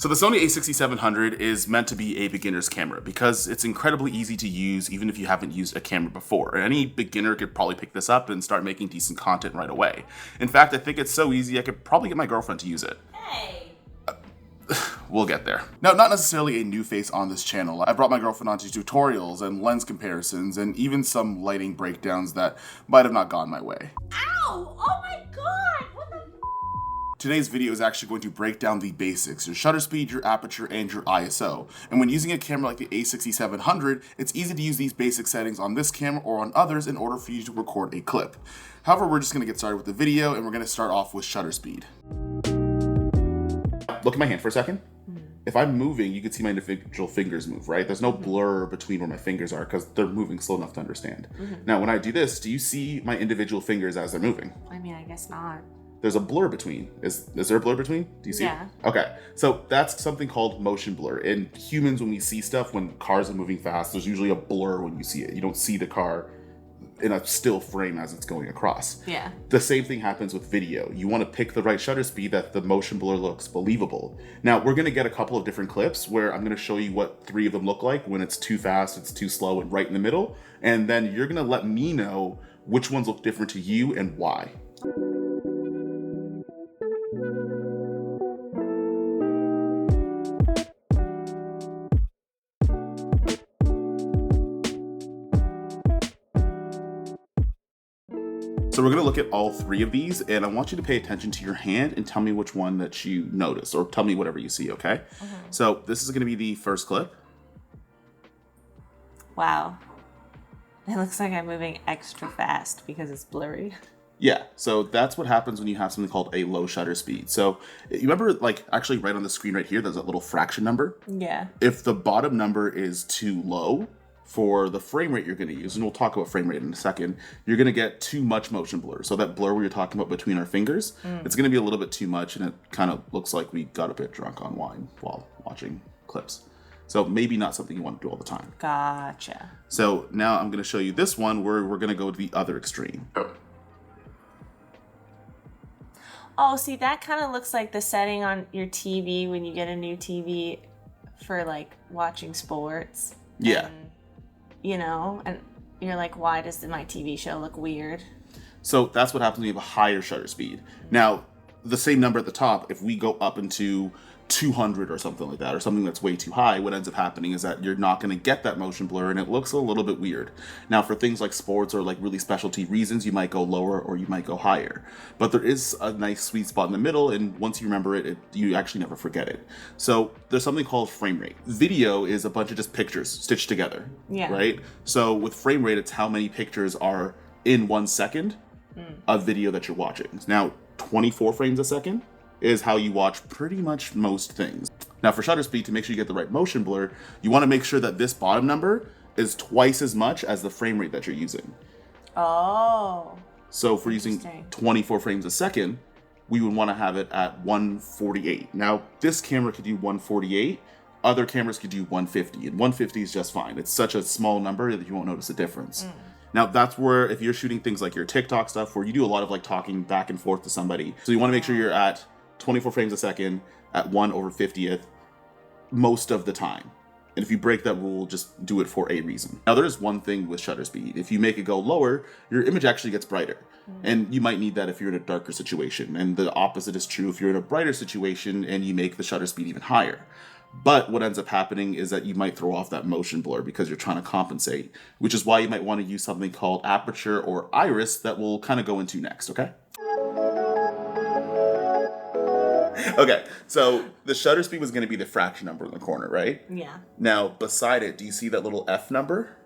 So the Sony a6700 is meant to be a beginner's camera because it's incredibly easy to use even if you haven't used a camera before. Any beginner could probably pick this up and start making decent content right away. In fact, I think it's so easy I could probably get my girlfriend to use it. Hey. We'll get there. Now, not necessarily a new face on this channel. I brought my girlfriend onto tutorials and lens comparisons and even some lighting breakdowns that might have not gone my way. Ow! Oh my god! What the Today's video is actually going to break down the basics, your shutter speed, your aperture, and your ISO. And when using a camera like the a6700, it's easy to use these basic settings on this camera or on others in order for you to record a clip. However, we're just going to get started with the video and we're going to start off with shutter speed. Look at my hand for a second. If I'm moving, you can see my individual fingers move, right? There's no blur between where my fingers are because they're moving slow enough to understand. Now, when I do this, do you see my individual fingers as they're moving? I mean, I guess not. There's a blur between. Is there a blur between? Do you see Yeah. it? Okay. So that's something called motion blur. In humans, when we see stuff, when cars are moving fast, there's usually a blur when you see it. You don't see the car in a still frame as it's going across. Yeah. The same thing happens with video. You want to pick the right shutter speed that the motion blur looks believable. Now, we're going to get a couple of different clips where I'm going to show you what 3 of them look like when it's too fast, it's too slow, and right in the middle. And then you're going to let me know which ones look different to you and why. So we're going to look at all 3 of these, and I want you to pay attention to your hand and tell me which one that you notice, or tell me whatever you see, okay? So this is going to be the first clip. Wow. It looks like I'm moving extra fast because it's blurry. Yeah, so that's what happens when you have something called a low shutter speed. So you remember, like, actually right on the screen right here, there's that little fraction number. Yeah. If the bottom number is too low for the frame rate you're going to use, and we'll talk about frame rate in a second, you're going to get too much motion blur. So that blur we were talking about between our fingers, it's going to be a little bit too much, and it kind of looks like we got a bit drunk on wine while watching clips. So maybe not something you want to do all the time. Gotcha. So now I'm going to show you this one where we're going to go to the other extreme. Oh, see, that kind of looks like the setting on your TV when you get a new TV for, like, watching sports. Yeah. And, you know, and you're like, why does my TV show look weird? So that's what happens when you have a higher shutter speed. Now, the same number at the top, if we go up into 200 or something like that, or something that's way too high, what ends up happening is that you're not going to get that motion blur and it looks a little bit weird. Now, for things like sports or like really specialty reasons, you might go lower or you might go higher. But there is a nice sweet spot in the middle, and once you remember it, you actually never forget it. So there's something called frame rate. Video is a bunch of just pictures stitched together, right? So with frame rate, it's how many pictures are in 1 second of video that you're watching. Now, 24 frames a second is how you watch pretty much most things. Now for shutter speed, to make sure you get the right motion blur, you want to make sure that this bottom number is twice as much as the frame rate that you're using. Oh. So if we're using 24 frames a second, we would want to have it at 148. Now this camera could do 148, other cameras could do 150, and 150 is just fine. It's such a small number that you won't notice a difference. Now that's where, if you're shooting things like your TikTok stuff, where you do a lot of like talking back and forth to somebody, so you want to make sure you're at 24 frames a second at 1/50th most of the time. And if you break that rule, just do it for a reason. Now there is one thing with shutter speed. If you make it go lower, your image actually gets brighter. And you might need that if you're in a darker situation. And the opposite is true if you're in a brighter situation and you make the shutter speed even higher. But what ends up happening is that you might throw off that motion blur because you're trying to compensate, which is why you might want to use something called Aperture or Iris that we'll kind of go into next, okay? Okay, so the shutter speed was going to be the fraction number in the corner, right? Yeah. Now, beside it, do you see that little F number?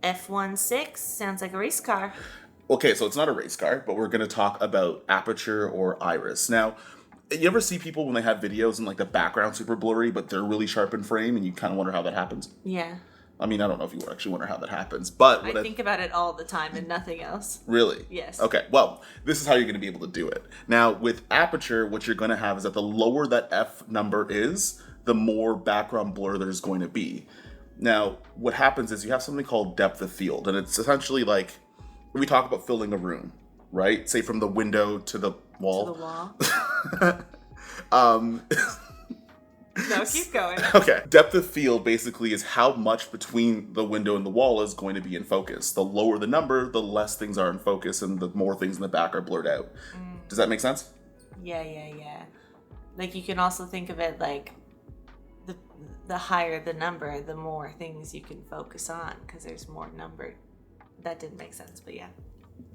F16 sounds like a race car. Okay, so it's not a race car, but we're going to talk about Aperture or Iris. Now, you ever see people when they have videos and like the background super blurry, but they're really sharp in frame, and you kind of wonder how that happens? Yeah. I mean, I don't know if you actually wonder how that happens, but I think about it all the time and nothing else. Really? Yes. Okay, well, this is how you're going to be able to do it. Now, with Aperture, what you're going to have is that the lower that F number is, the more background blur there's going to be. Now, what happens is you have something called depth of field, and it's essentially like, we talk about filling a room, right? Say from the window to the wall. To the wall. No, keep going. Okay. Depth of field basically is how much between the window and the wall is going to be in focus. The lower the number, the less things are in focus and the more things in the back are blurred out. Does that make sense? Yeah. Like you can also think of it like the higher the number, the more things you can focus on because there's more number. That didn't make sense, but yeah.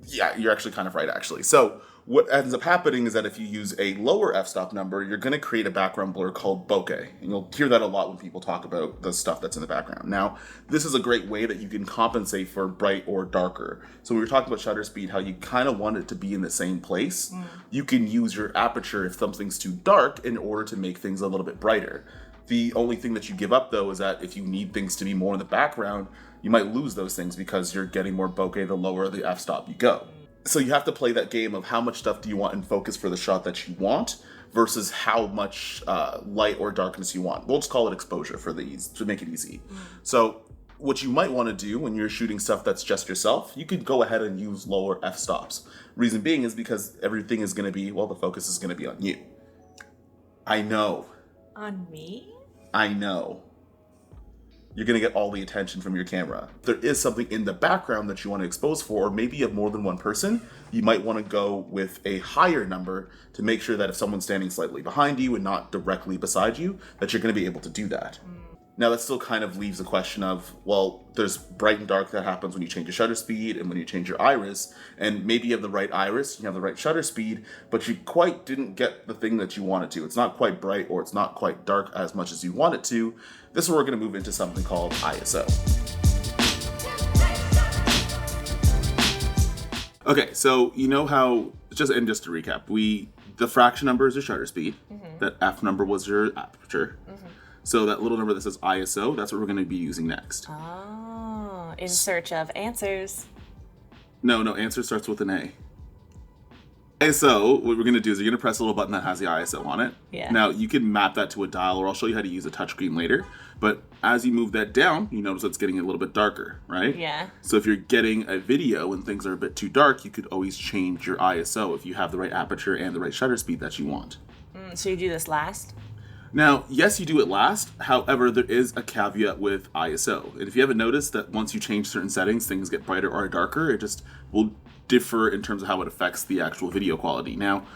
Yeah, you're actually kind of right, actually. So what ends up happening is that if you use a lower f-stop number, you're going to create a background blur called bokeh. And you'll hear that a lot when people talk about the stuff that's in the background. Now, this is a great way that you can compensate for bright or darker. So we were talking about shutter speed, how you kind of want it to be in the same place. You can use your aperture if something's too dark in order to make things a little bit brighter. The only thing that you give up, though, is that if you need things to be more in the background, you might lose those things because you're getting more bokeh the lower the f-stop you go. So you have to play that game of how much stuff do you want in focus for the shot that you want versus how much light or darkness you want. We'll just call it exposure for these to make it easy. So what you might want to do when you're shooting stuff that's just yourself, you could go ahead and use lower f-stops. Reason being is because everything is going to be, well, the focus is going to be on you. I know. On me? I know. You're going to get all the attention from your camera. If there is something in the background that you want to expose for, or maybe you have more than one person, you might want to go with a higher number to make sure that if someone's standing slightly behind you and not directly beside you, that you're going to be able to do that. Now, that still kind of leaves the question of, well, there's bright and dark that happens when you change your shutter speed and when you change your iris. And maybe you have the right iris, you have the right shutter speed, but you quite didn't get the thing that you wanted to. It's not quite bright or it's not quite dark as much as you want it to. This is where we're going to move into something called ISO. Okay, so you know how, just to recap, the fraction number is your shutter speed, that F number was your aperture. So that little number that says ISO, that's what we're going to be using next. Oh, in search of answers. No, answer starts with an A. ISO, what we're going to do is you're going to press a little button that has the ISO on it. Yeah. Now, you can map that to a dial, or I'll show you how to use a touchscreen later. But as you move that down, you notice it's getting a little bit darker, right? Yeah. So if you're getting a video and things are a bit too dark, you could always change your ISO if you have the right aperture and the right shutter speed that you want. So you do this last? Now, yes, you do it last. However, there is a caveat with ISO. And if you haven't noticed that once you change certain settings, things get brighter or darker, it just will differ in terms of how it affects the actual video quality. Now,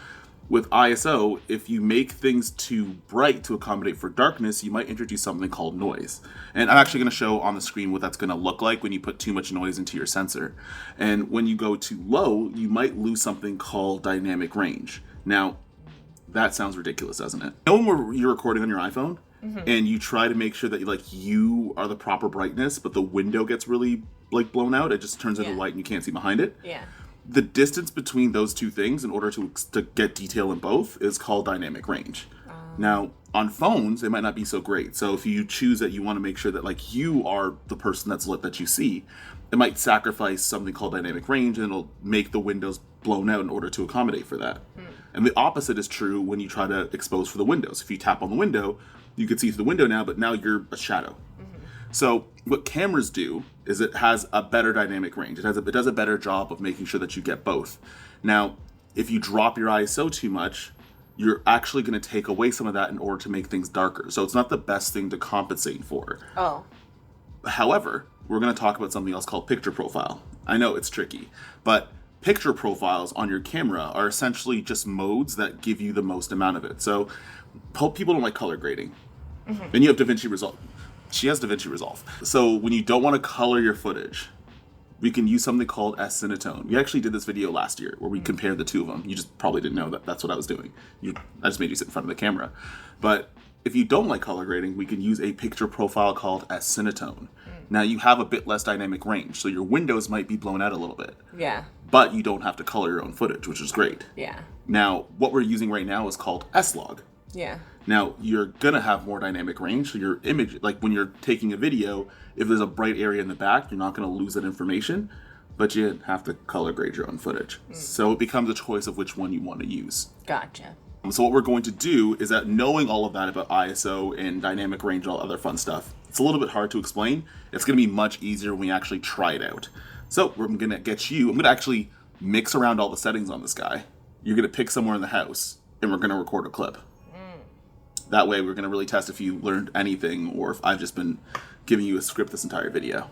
with ISO, if you make things too bright to accommodate for darkness, you might introduce something called noise. And I'm actually going to show on the screen what that's going to look like when you put too much noise into your sensor. And when you go too low, you might lose something called dynamic range. Now, that sounds ridiculous, doesn't it? You know when you're recording on your iPhone and you try to make sure that you are the proper brightness, but the window gets really blown out, it just turns into light and you can't see behind it? Yeah. The distance between those two things in order to get detail in both is called dynamic range. Now, on phones, it might not be so great. So if you choose that you want to make sure that you are the person that's lit that you see, it might sacrifice something called dynamic range and it'll make the windows blown out in order to accommodate for that. And the opposite is true when you try to expose for the windows. If you tap on the window, you can see through the window now, but now you're a shadow. So what cameras do is it has a better dynamic range. It does a better job of making sure that you get both. Now, if you drop your ISO too much, you're actually going to take away some of that in order to make things darker. So it's not the best thing to compensate for. Oh. However, we're going to talk about something else called picture profile. I know it's tricky, but picture profiles on your camera are essentially just modes that give you the most amount of it. So people don't like color grading. Then you have DaVinci Resolve. She has DaVinci Resolve. So when you don't want to color your footage, we can use something called S-Cinetone. We actually did this video last year where we compared the two of them. You just probably didn't know that that's what I was doing. I just made you sit in front of the camera. But if you don't like color grading, we can use a picture profile called S-Cinetone. Now you have a bit less dynamic range, so your windows might be blown out a little bit. Yeah. But you don't have to color your own footage, which is great. Yeah. Now, what we're using right now is called S-Log. Yeah. Now, you're going to have more dynamic range, so your image, when you're taking a video, if there's a bright area in the back, you're not going to lose that information, but you have to color grade your own footage. So it becomes a choice of which one you want to use. Gotcha. So what we're going to do is that knowing all of that about ISO and dynamic range and all other fun stuff, it's a little bit hard to explain. It's going to be much easier when we actually try it out. So I'm going to actually mix around all the settings on this guy. You're going to pick somewhere in the house, and we're going to record a clip. That way we're going to really test if you learned anything or if I've just been giving you a script this entire video.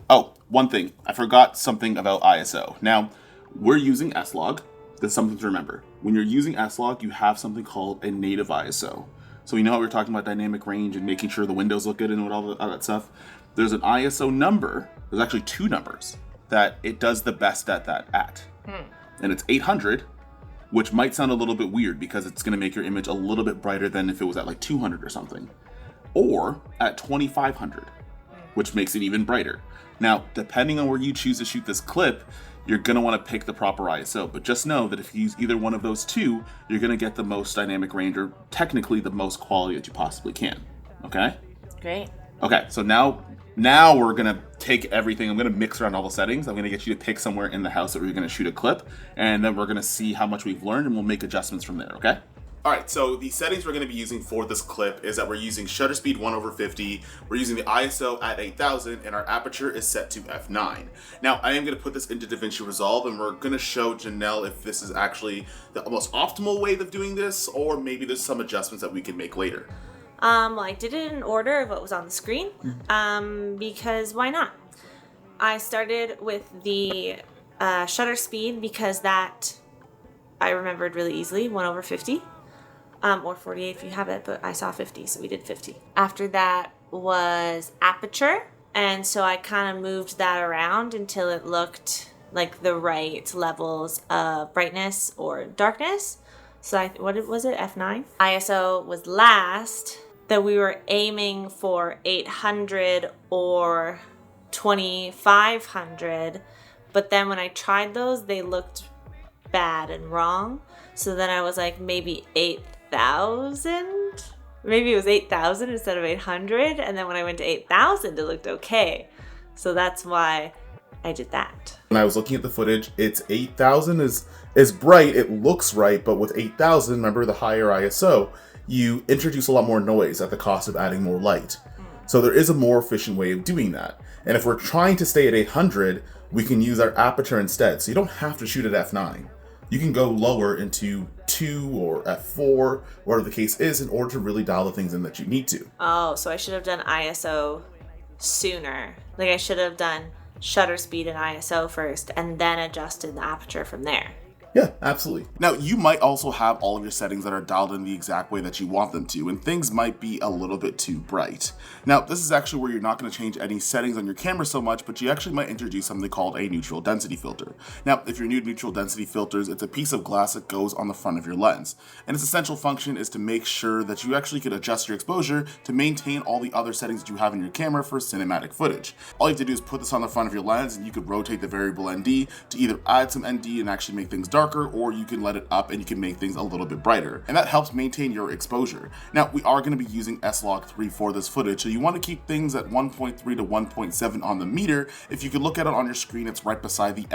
Oh, one thing. I forgot something about ISO. Now, we're using S-Log. That's something to remember. When you're using S-Log, you have something called a native ISO. So we know how we were talking about dynamic range and making sure the windows look good and all that stuff. There's an ISO number. There's actually 2 numbers that it does the best at that at. And it's 800, which might sound a little bit weird because it's going to make your image a little bit brighter than if it was at like 200 or something. Or at 2500, which makes it even brighter. Now, depending on where you choose to shoot this clip, you're going to want to pick the proper ISO. But just know that if you use either one of those 2, you're going to get the most dynamic range, or technically the most quality that you possibly can. Okay? Great. Okay, so now we're going to take everything. I'm going to mix around all the settings. I'm going to get you to pick somewhere in the house that we're going to shoot a clip. And then we're going to see how much we've learned, and we'll make adjustments from there, okay? All right, so the settings we're going to be using for this clip is that we're using shutter speed 1/50, we're using the ISO at 8000, and our aperture is set to f9. Now, I am going to put this into DaVinci Resolve, and we're going to show Janelle if this is actually the most optimal way of doing this, or maybe there's some adjustments that we can make later. Well, I did it in order of what was on the screen, because why not? I started with the shutter speed because that I remembered really easily, 1/50. Or 48 if you have it, but I saw 50, so we did 50. After that was aperture, and so I kind of moved that around until it looked like the right levels of brightness or darkness. So what was it, f9? ISO was last, that we were aiming for 800 or 2500, but then when I tried those, they looked bad and wrong. So then I was like, maybe 8,000? Maybe it was 8,000 instead of 800. And then when I went to 8,000, it looked okay. So that's why I did that. When I was looking at the footage, it's 8,000 is bright. It looks right, but with 8,000, remember the higher ISO, you introduce a lot more noise at the cost of adding more light. So there is a more efficient way of doing that. And if we're trying to stay at 800, we can use our aperture instead. So you don't have to shoot at f9. You can go lower into 2 or f4, whatever the case is, in order to really dial the things in that you need to. Oh, so I should have done ISO sooner. Like I should have done shutter speed and ISO first, and then adjusted the aperture from there. Yeah, absolutely. Now, you might also have all of your settings that are dialed in the exact way that you want them to, and things might be a little bit too bright. Now, this is actually where you're not going to change any settings on your camera so much, but you actually might introduce something called a neutral density filter. Now, if you're new to neutral density filters, it's a piece of glass that goes on the front of your lens, and its essential function is to make sure that you actually can adjust your exposure to maintain all the other settings that you have in your camera for cinematic footage. All you have to do is put this on the front of your lens, and you could rotate the variable ND to either add some ND and actually make things darker, or you can let it up and you can make things a little bit brighter, and that helps maintain your exposure. Now, we are going to be using S-Log 3 for this footage, so you want to keep things at 1.3 to 1.7 on the meter. If you could look at it on your screen, it's right beside the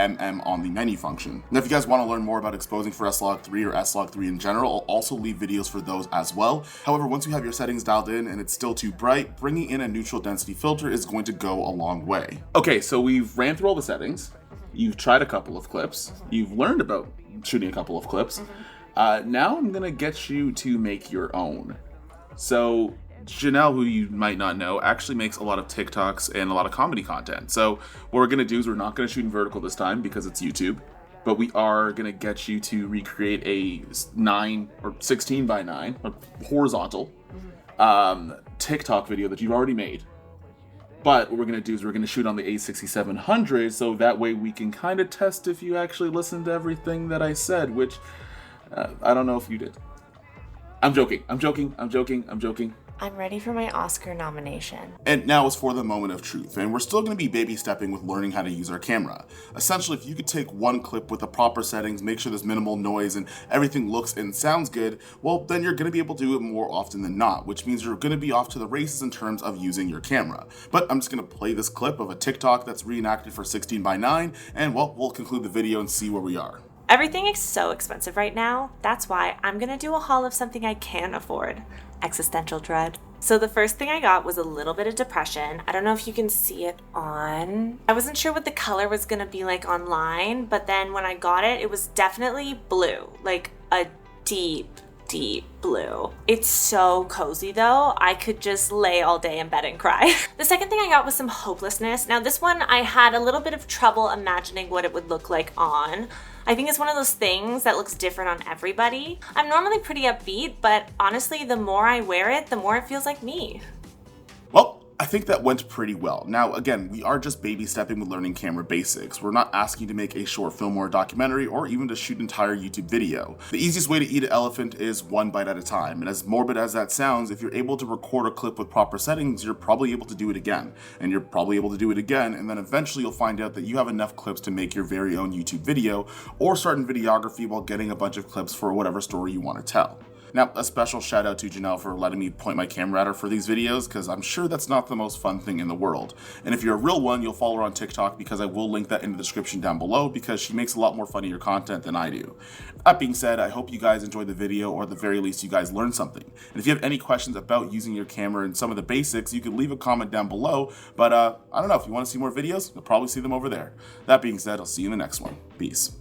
on the menu function. Now, if you guys want to learn more about exposing for S-Log 3 or S-Log 3 in general, I'll also leave videos for those as well. However, once you have your settings dialed in and it's still too bright, bringing in a neutral density filter is going to go a long way. Okay, so we've ran through all the settings. You've tried a couple of clips. You've learned about shooting a couple of clips. Now I'm gonna get you to make your own. So Janelle, who you might not know, actually makes a lot of TikToks and a lot of comedy content. So what we're gonna do is we're not gonna shoot in vertical this time because it's YouTube, but we are gonna get you to recreate a 9 or 16 by 9 horizontal TikTok video that you've already made. But what we're going to do is we're going to shoot on the a6700, so that way we can kind of test if you actually listened to everything that I said, which I don't know if you did. I'm joking. I'm ready for my Oscar nomination. And now is for the moment of truth, and we're still going to be baby stepping with learning how to use our camera. Essentially, if you could take one clip with the proper settings, make sure there's minimal noise and everything looks and sounds good, well, then you're going to be able to do it more often than not, which means you're going to be off to the races in terms of using your camera. But I'm just going to play this clip of a TikTok that's reenacted for 16 by 9, and well, we'll conclude the video and see where we are. Everything is so expensive right now. That's why I'm gonna do a haul of something I can afford. Existential dread. So the first thing I got was a little bit of depression. I don't know if you can see it on. I wasn't sure what the color was gonna be like online, but then when I got it, it was definitely blue, like a deep blue. It's so cozy though. I could just lay all day in bed and cry. The second thing I got was some hopelessness. Now this one I had a little bit of trouble imagining what it would look like on. I think it's one of those things that looks different on everybody. I'm normally pretty upbeat, but honestly, the more I wear it, the more it feels like me. Well, I think that went pretty well. Now, again, we are just baby stepping with learning camera basics. We're not asking you to make a short film or a documentary or even to shoot an entire YouTube video. The easiest way to eat an elephant is one bite at a time. And as morbid as that sounds, if you're able to record a clip with proper settings, you're probably able to do it again. And you're probably able to do it again, and then eventually you'll find out that you have enough clips to make your very own YouTube video or start in videography while getting a bunch of clips for whatever story you want to tell. Now, a special shout out to Janelle for letting me point my camera at her for these videos, because I'm sure that's not the most fun thing in the world. And if you're a real one, you'll follow her on TikTok, because I will link that in the description down below, because she makes a lot more funnier content than I do. That being said, I hope you guys enjoyed the video, or at the very least you guys learned something. And if you have any questions about using your camera and some of the basics, you can leave a comment down below, but I don't know, if you want to see more videos, you'll probably see them over there. That being said, I'll see you in the next one. Peace.